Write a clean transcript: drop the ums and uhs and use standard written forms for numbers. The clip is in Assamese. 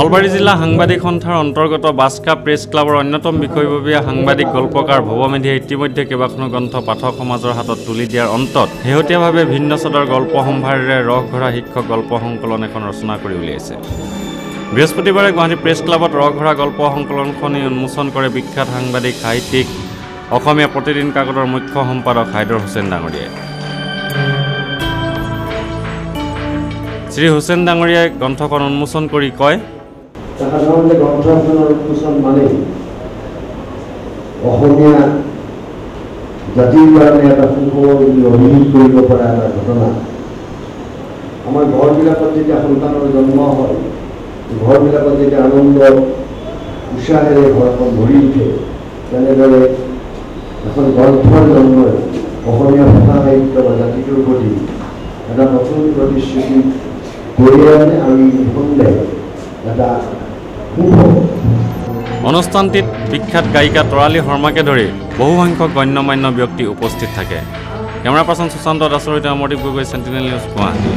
নলবাৰী জিলা সাংবাদিক সন্থাৰ অন্তৰ্গত বাস্কা প্ৰেছ ক্লাবৰ অন্যতম বিষয়ববীয়া সাংবাদিক গল্পকাৰ ভৱমেধিয়ে ইতিমধ্যে কেইবাখনো গ্ৰন্থ পাঠক সমাজৰ হাতত তুলি দিয়াৰ অন্তত শেহতীয়াভাৱে ভিন্ন ছদৰ গল্প সম্ভাৰেৰে ৰসঘৰা শীৰ্ষক গল্প সংকলন এখন ৰচনা কৰি উলিয়াইছে। বৃহস্পতিবাৰে গুৱাহাটী প্ৰেছ ক্লাবত ৰসঘৰা গল্প সংকলনখনি উন্মোচন কৰে বিখ্যাত সাংবাদিক সাহিত্যিক অসমীয়া প্ৰতিদিন কাকতৰ মুখ্য সম্পাদক হাইদৰ হুছেইন ডাঙৰীয়াই। শ্ৰী হুছেইন ডাঙৰীয়াই গ্ৰন্থখন উন্মোচন কৰি কয়, সাধাৰণতে গ্ৰন্থখনৰ উন্মোচন মানে অসমীয়া জাতিৰ কাৰণে এটা সুখবৰ বুলি অভিহিত কৰিব পৰা এটা ঘটনা। আমাৰ ঘৰবিলাকত যেতিয়া সন্তানৰ জন্ম হয়, ঘৰবিলাকত যেতিয়া আনন্দ উৎসাহেৰে ঘৰখন ভৰি উঠে, তেনেদৰে এখন গ্ৰন্থৰ জন্মই অসমীয়া ভাষা সাহিত্য বা জাতিটোৰ প্ৰতি এটা নতুন প্ৰতিশ্ৰুতি কঢ়িয়াই আনে আৰু নিঃসন্দেহে এটা সুখবৰ। অনুষ্ঠানটিত বিখ্যাত গায়িকা তৰালী শৰ্মাকে ধৰি বহুসংখ্যক গণ্যমান্য ব্যক্তি উপস্থিত থাকে। কেমেৰা পাৰ্চন সুশান্ত দাসৰ সৈতে অমৰদীপ গগৈ, চেণ্টিনেল নিউজ, গুৱাহাটী।